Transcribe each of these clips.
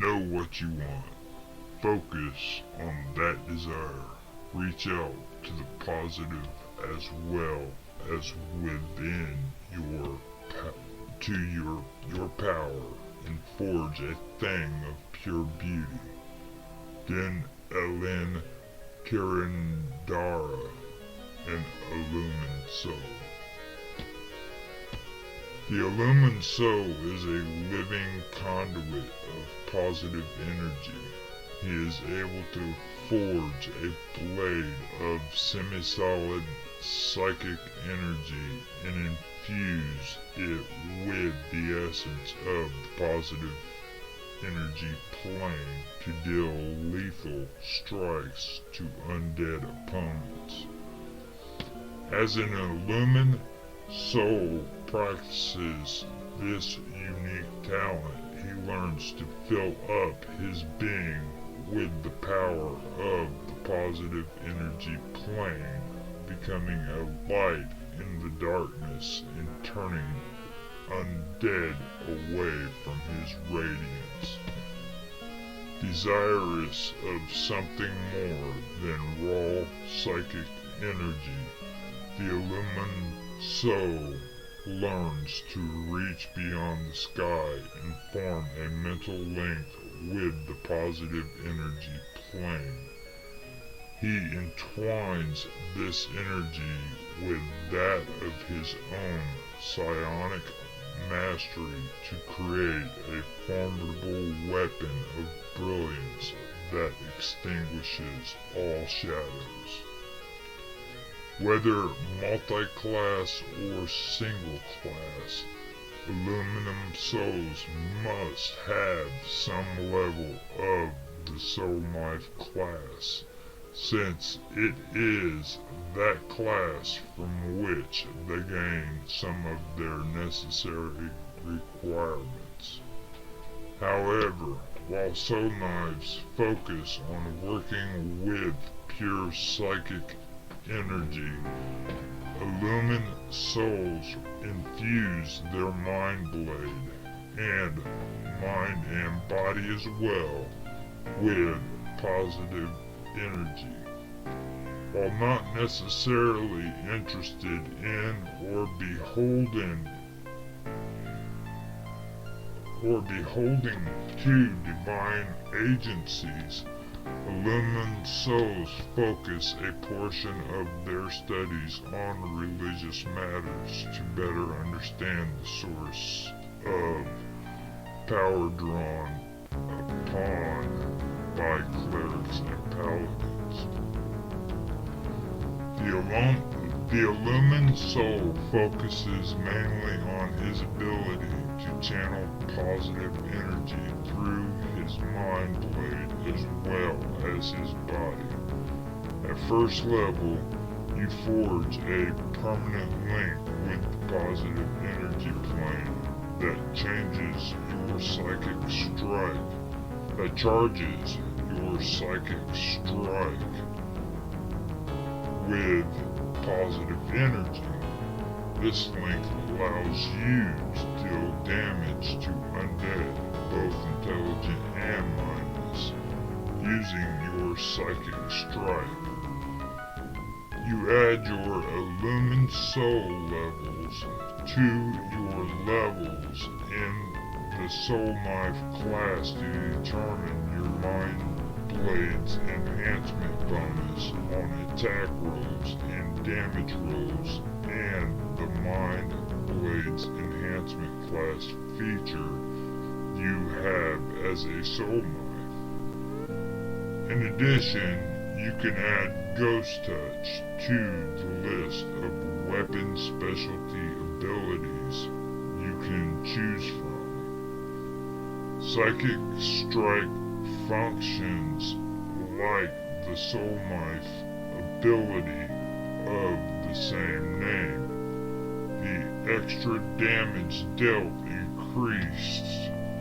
know what you want. Focus on that desire. Reach out to the positive as well as within your power and forge a thing of pure beauty. Then Elen Kirindara and Illumine Soul. The Illumine Soul is a living conduit of positive energy. He is able to forge a blade of semi-solid psychic energy and infuse it with the essence of the positive energy plane to deal lethal strikes to undead opponents. As an Illumine Soul practices this unique talent, he learns to fill up his being with the power of the positive energy plane, becoming a light in the darkness and turning undead away from his radiance. Desirous of something more than raw psychic energy, the Illumine Soul learns to reach beyond the sky and form a mental link with the positive energy plane. He entwines this energy with that of his own psionic mastery to create a formidable weapon of brilliance that extinguishes all shadows. Whether multi-class or single-class, Aluminum Souls must have some level of the Soul Knife class, since it is that class from which they gain some of their necessary requirements. However, while Soul Knives focus on working with pure psychic energy, Illumine Souls infuse their mind blade and mind and body as well with positive energy. While not necessarily interested in or beholding to divine agencies, Illumine Souls focus a portion of their studies on religious matters to better understand the source of power drawn upon by clerics and paladins. The Illumine Soul focuses mainly on his ability to channel positive energy through his mind blade as well as his body. At first level, you forge a permanent link with the positive energy plane that changes your psychic strike, that charges your psychic strike with positive energy. This link allows you to deal damage to undead, both intelligent and mindless, using your psychic strike. You add your Illumine Soul levels to your levels in the Soul Knife class to determine your mind blade's enhancement bonus on attack rolls and damage rolls, and the mind blade's enhancement class feature you have as a Soul Knife. In addition, you can add Ghost Touch to the list of weapon specialty abilities you can choose from. Psychic Strike functions like the Soul Knife ability of the same name. The extra damage dealt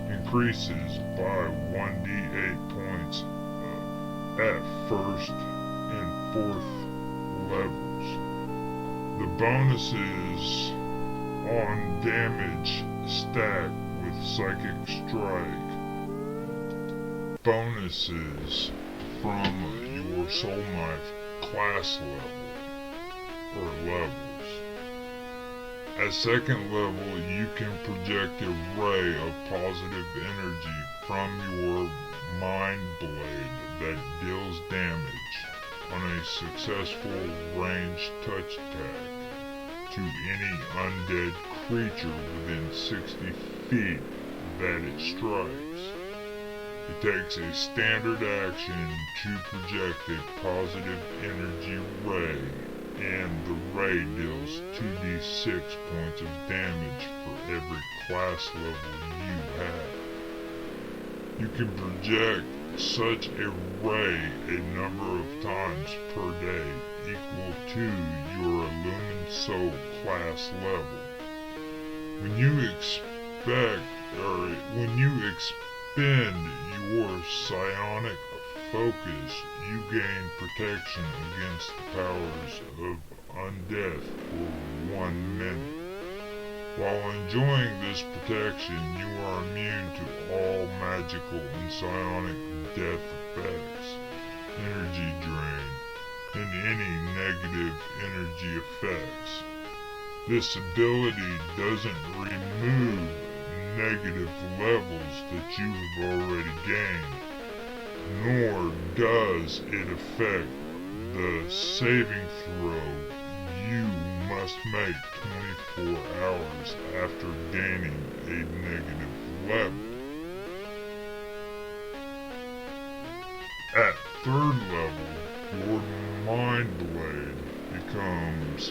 increases by 1d8 points at first and fourth levels. The bonuses on damage stack with Psychic Strike bonuses from your soul knife class level or levels. At second level, you can project a ray of positive energy from your mind blade that deals damage on a successful ranged touch attack to any undead creature within 60 feet that it strikes. It takes a standard action to project a positive energy ray, and the ray deals 2d6 points of damage for every class level you have. You can project such a ray a number of times per day, equal to your Illumine Soul class level. When you expend your psionic focus, you gain protection against the powers of undeath for 1 minute. While enjoying this protection, you are immune to all magical and psionic death effects, energy drain, and any negative energy effects. This ability doesn't remove negative levels that you have already gained, nor does it affect the saving throw you must make 24 hours after gaining a negative level. At third level, your mind blade becomes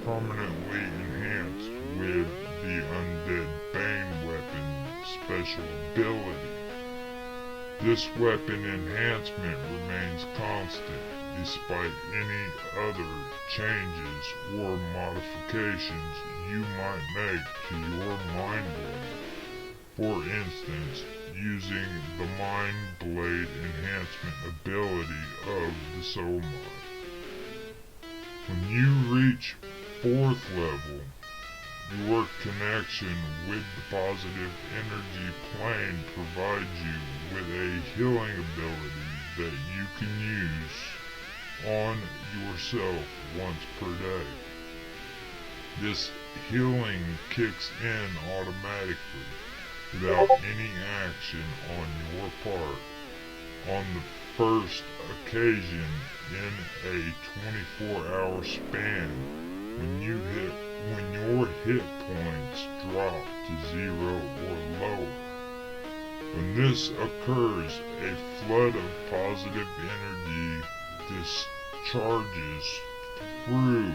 permanently enhanced with the Undead Bane weapon special ability. This weapon enhancement remains constant despite any other changes or modifications you might make to your mind blade. For instance, using the mind blade enhancement ability of the soul knife. When you reach 4th level, your connection with the positive energy plane provides you with a healing ability that you can use on yourself once per day. This healing kicks in automatically without any action on your part on the first occasion in a 24-hour span when your hit points drop to 0 or lower. When this occurs, a flood of positive energy discharges through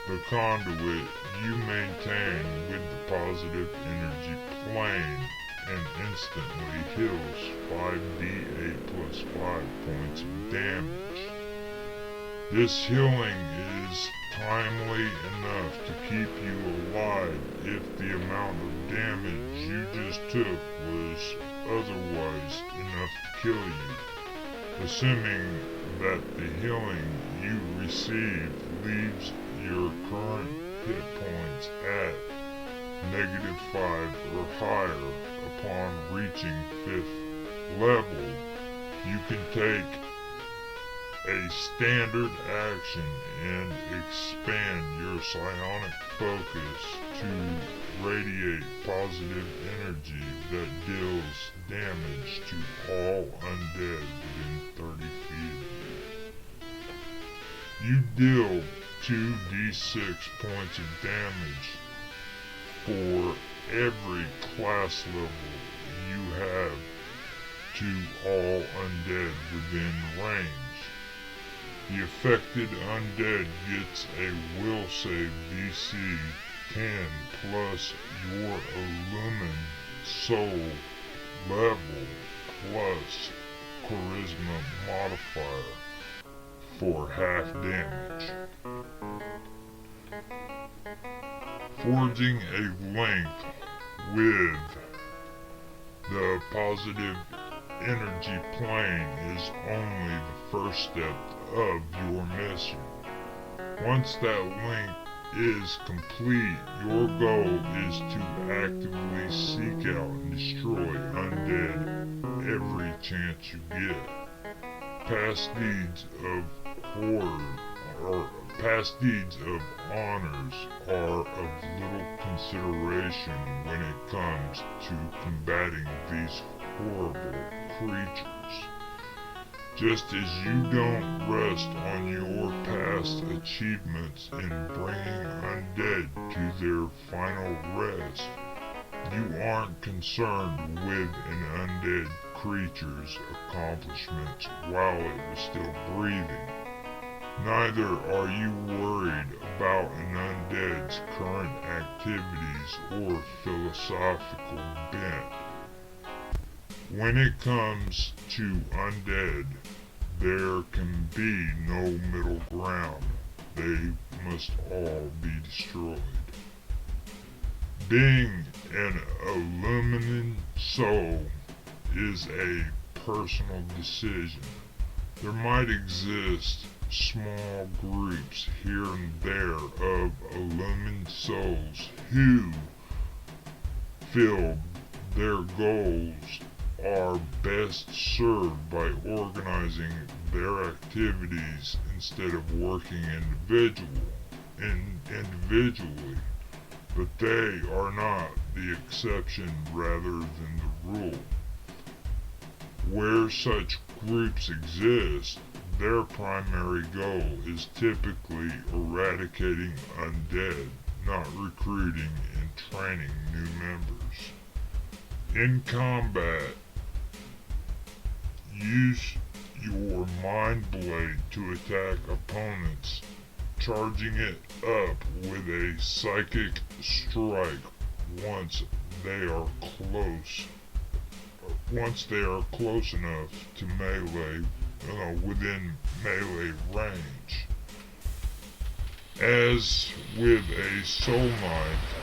the conduit you maintain with the positive energy plane and instantly heals 5d8 plus 5 points of damage. This healing is timely enough to keep you alive if the amount of damage you just took was otherwise enough to kill you, assuming that the healing you receive leaves your current hit points at -5 or higher. Upon reaching 5th level, you can take a standard action and expand your psionic focus to radiate positive energy that deals damage to all undead within 30 feet of you. You deal 2d6 points of damage for every class level you have to all undead within range. The affected undead gets a will save DC 10 plus your Illumine Soul level plus Charisma modifier for half damage. Forging a link with the positive energy plane is only the first step of your mission. Once that link is complete, your goal is to actively seek out and destroy undead every chance you get. Past deeds of horror or past deeds of honors are of little consideration when it comes to combating these horrible creatures. Just as you don't rest on your past achievements in bringing undead to their final rest, you aren't concerned with an undead creature's accomplishments while it was still breathing. Neither are you worried about an undead's current activities or philosophical bent. When it comes to undead, there can be no middle ground. They must all be destroyed. Being an Illumine Soul is a personal decision. There might exist small groups here and there of Illumine Souls who feel their goals are best served by organizing their activities instead of working individually, but they are not the exception rather than the rule. Where such groups exist, their primary goal is typically eradicating undead, not recruiting and training new members. In combat, use your mind blade to attack opponents, charging it up with a psychic strike once they are close enough to within melee range. As with a soul knife,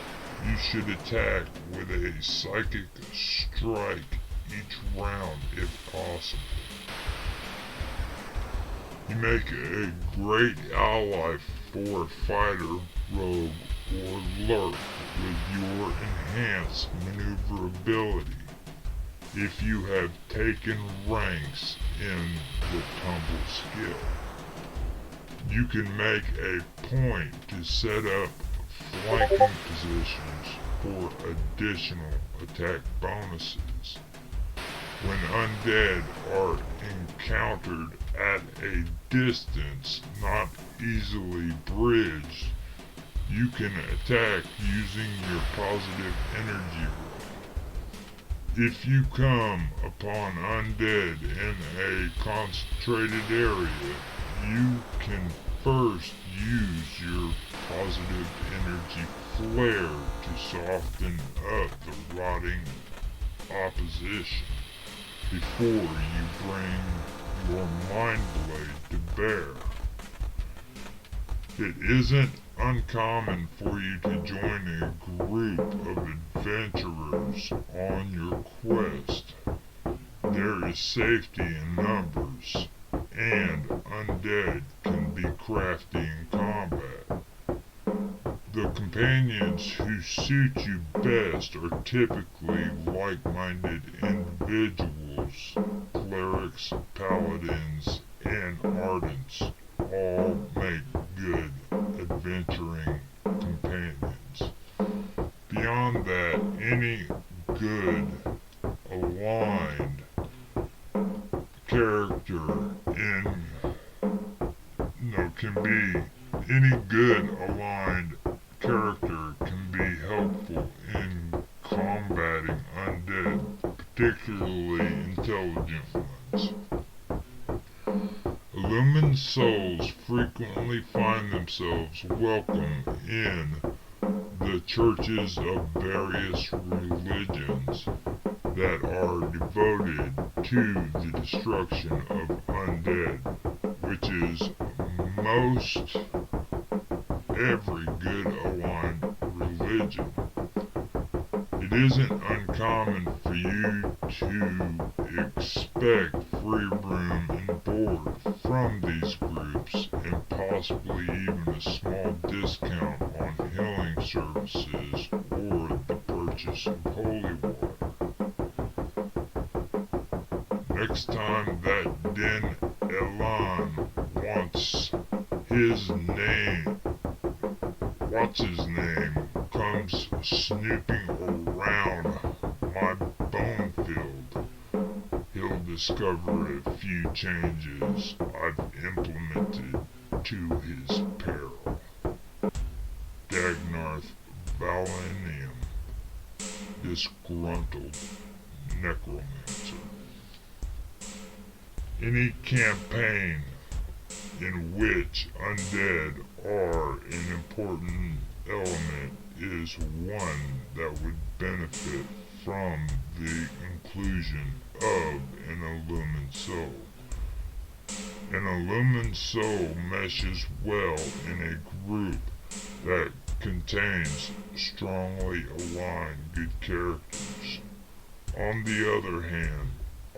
you should attack with a psychic strike each round if possible. You make a great ally for a fighter, rogue, or lurk with your enhanced maneuverability if you have taken ranks in the tumble skill. You can make a point to set up flanking positions for additional attack bonuses. When undead are encountered at a distance not easily bridged, you can attack using your positive energy ray. If you come upon undead in a concentrated area, you can first use your positive energy flare to soften up the rotting opposition before you bring your mind blade to bear. It isn't uncommon for you to join a group of adventurers on your quest. There is safety in numbers, and undead can be crafty in combat. The companions who suit you best are typically like-minded individuals. Clerics, paladins, and ardents all make good adventuring companions. Beyond that, any good aligned character can be helpful in combating undead, particularly intelligent ones. Illumine Souls frequently find themselves welcome in the churches of various religions that are devoted to the destruction of undead, which is most every good aligned religion. It isn't uncommon for you to expect free room and board from these groups and possibly even a small discount on healing services or the purchase of holy water. Next time that Den Elan what's his name comes snooping around my bone field, he'll discover a few changes I've implemented to his peril. Dagnarth Valenium, disgruntled necromancer. Any campaign in which undead are an important element is one that would benefit from the inclusion of an Illumine Soul. An Illumine Soul meshes well in a group that contains strongly aligned good characters. On the other hand,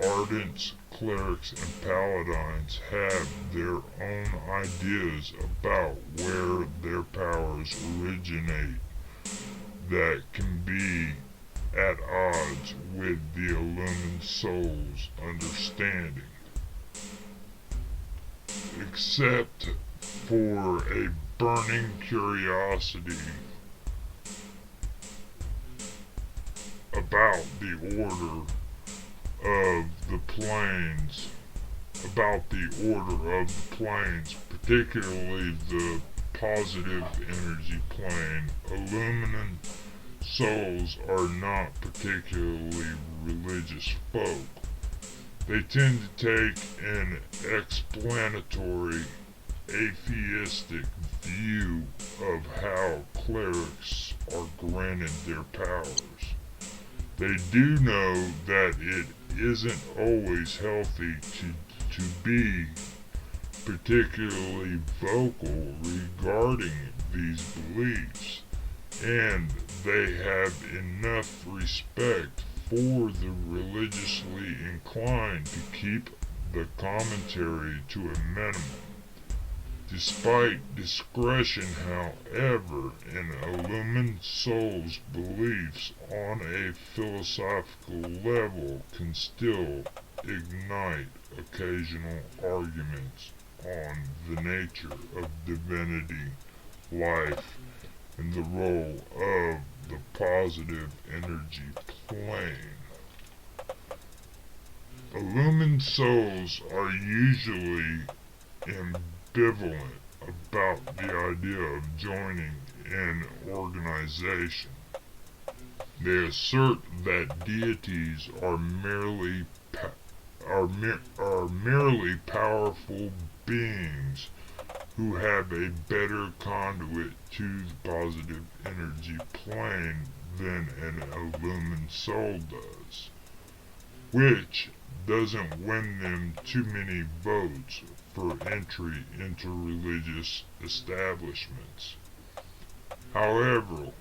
Ardents, clerics, and paladins have their own ideas about where their powers originate that can be at odds with the Illumine Soul's understanding. Except for a burning curiosity about the order of the planes, particularly the positive energy plane. Illumine souls are not particularly religious folk. They tend to take an explanatory, atheistic view of how clerics are granted their powers. They do know that it isn't always healthy to be particularly vocal regarding these beliefs, and they have enough respect for the religiously inclined to keep the commentary to a minimum. Despite discretion, however, an Illumine Soul's beliefs on a philosophical level can still ignite occasional arguments on the nature of divinity, life, and the role of the positive energy plane. Illumine Souls are usually ambivalent about the idea of joining an organization. They assert that deities are merely powerful beings who have a better conduit to the positive energy plane than an Illumine Soul does, which doesn't win them too many votes for entry into religious establishments. However,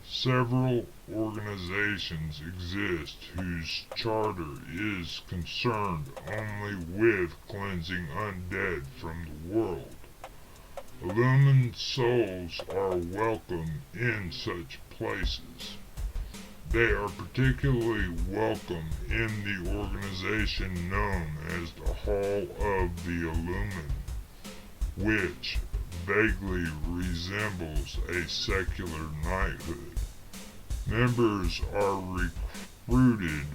several organizations exist whose charter is concerned only with cleansing undead from the world. Illumine Souls are welcome in such places. They are particularly welcome in the organization known as the Hall of the Illumine, which vaguely resembles a secular knighthood. Members are recruited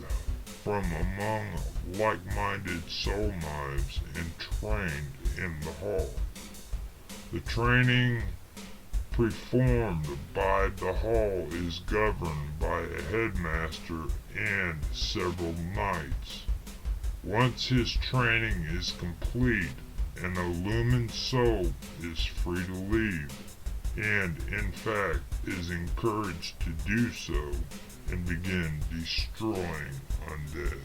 from among like-minded soul knives and trained in the hall. The training performed by the hall is governed by a headmaster and several knights. Once his training is complete, an Illumine Soul is free to leave, and in fact is encouraged to do so and begin destroying undead.